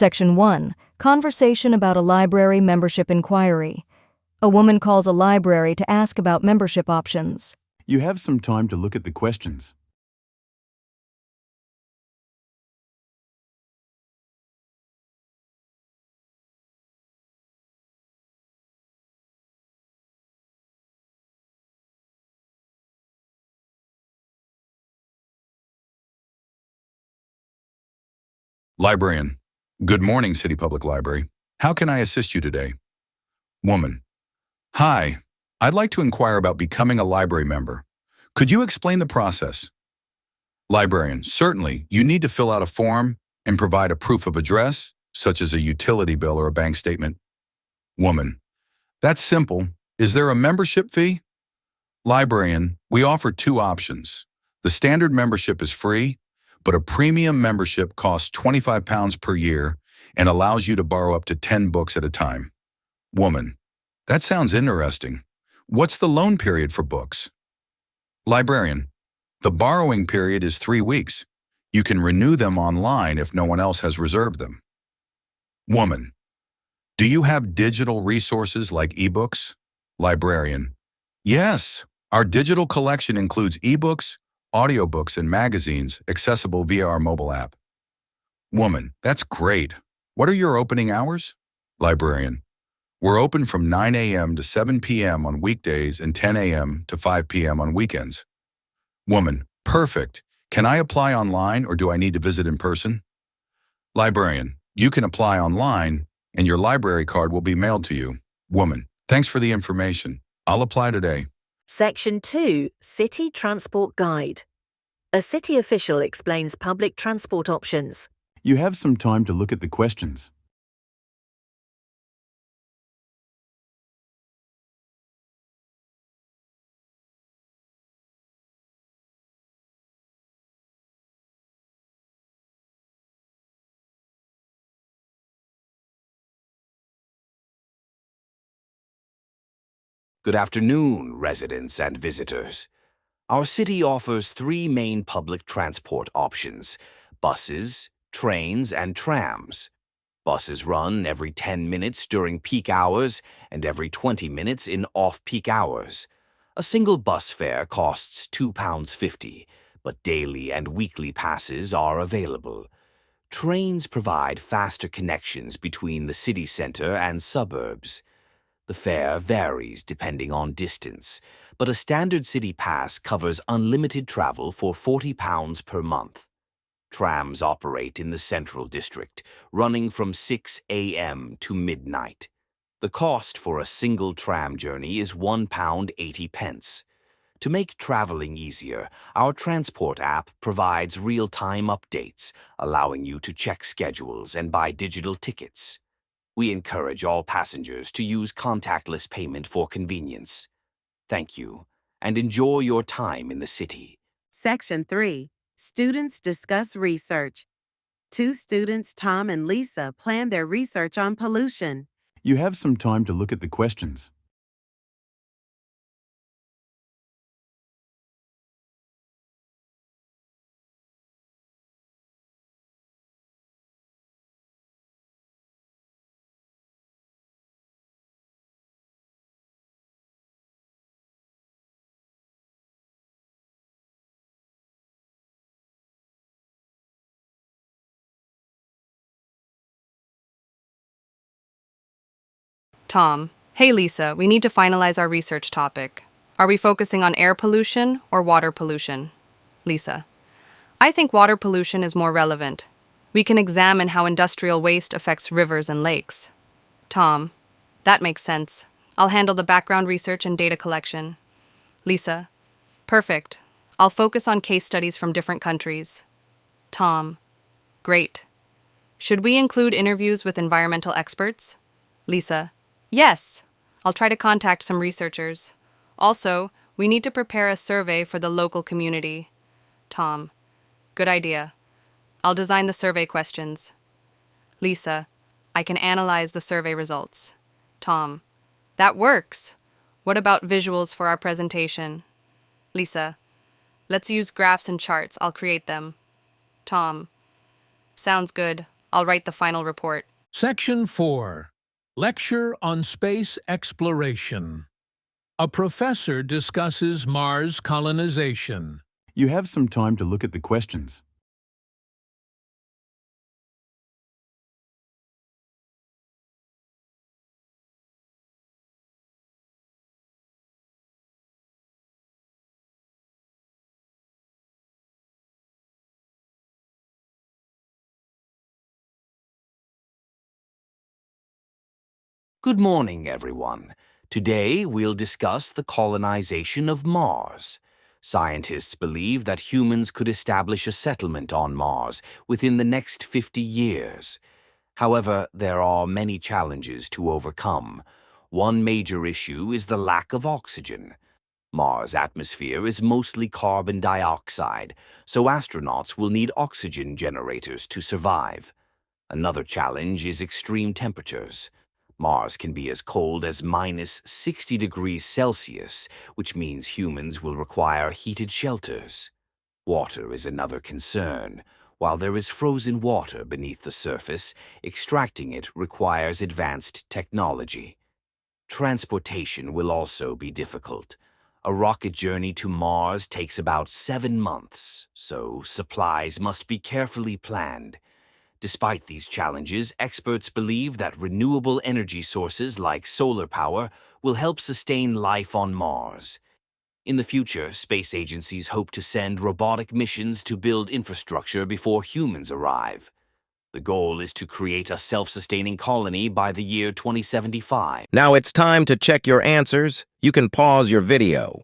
Section 1. Conversation about a library membership inquiry. A woman calls a library to ask about membership options. You have some time to look at the questions. Librarian. Good morning, City Public Library. How can I assist you today? Woman. Hi, I'd like to inquire about becoming a library member. Could you explain the process? Librarian. Certainly, you need to fill out a form and provide a proof of address, such as a utility bill or a bank statement. Woman. That's simple. Is there a membership fee? Librarian. We offer two options. The standard membership is free, but a premium membership costs £25 per year and allows you to borrow up to 10 books at a time. Woman. That sounds interesting. What's the loan period for books? Librarian. The borrowing period is 3 weeks. You can renew them online if no one else has reserved them. Woman. Do you have digital resources like ebooks? Librarian. Yes. Our digital collection includes ebooks, audiobooks, and magazines accessible via our mobile app. Woman. That's great. What are your opening hours? Librarian. We're open from 9 a.m. to 7 p.m. on weekdays and 10 a.m. to 5 p.m. on weekends. Woman. Perfect. Can I apply online or do I need to visit in person? Librarian. You can apply online and your library card will be mailed to you. Woman. Thanks for the information. I'll apply today. Section 2. City Transport Guide. A city official explains public transport options. You have some time to look at the questions. Good afternoon, residents and visitors. Our city offers 3 main public transport options: buses, trains, and trams. Buses run every 10 minutes during peak hours and every 20 minutes in off-peak hours. A single bus fare costs £2.50, but daily and weekly passes are available. Trains provide faster connections between the city center and suburbs. The fare varies depending on distance, but a standard city pass covers unlimited travel for £40 per month. Trams operate in the Central District, running from 6 a.m. to midnight. The cost for a single tram journey is £1.80. To make traveling easier, our transport app provides real-time updates, allowing you to check schedules and buy digital tickets. We encourage all passengers to use contactless payment for convenience. Thank you, and enjoy your time in the city. Section 3. Students discuss research. 2 students, Tom and Lisa, plan their research on pollution. You have some time to look at the questions. Tom. Hey Lisa, we need to finalize our research topic. Are we focusing on air pollution or water pollution? Lisa. I think water pollution is more relevant. We can examine how industrial waste affects rivers and lakes. Tom. That makes sense. I'll handle the background research and data collection. Lisa. Perfect. I'll focus on case studies from different countries. Tom. Great. Should we include interviews with environmental experts? Lisa. Yes. I'll try to contact some researchers. Also, we need to prepare a survey for the local community. Tom. Good idea. I'll design the survey questions. Lisa. I can analyze the survey results. Tom. That works. What about visuals for our presentation? Lisa. Let's use graphs and charts. I'll create them. Tom. Sounds good. I'll write the final report. Section 4. Lecture on Space Exploration. A professor discusses Mars colonization. You have some time to look at the questions. Good morning, everyone. Today, we'll discuss the colonization of Mars. Scientists believe that humans could establish a settlement on Mars within the next 50 years. However, there are many challenges to overcome. One major issue is the lack of oxygen. Mars' atmosphere is mostly carbon dioxide, so astronauts will need oxygen generators to survive. Another challenge is extreme temperatures. Mars can be as cold as minus 60 degrees Celsius, which means humans will require heated shelters. Water is another concern. While there is frozen water beneath the surface, extracting it requires advanced technology. Transportation will also be difficult. A rocket journey to Mars takes about 7 months, so supplies must be carefully planned. Despite these challenges, experts believe that renewable energy sources like solar power will help sustain life on Mars. In the future, space agencies hope to send robotic missions to build infrastructure before humans arrive. The goal is to create a self-sustaining colony by the year 2075. Now it's time to check your answers. You can pause your video.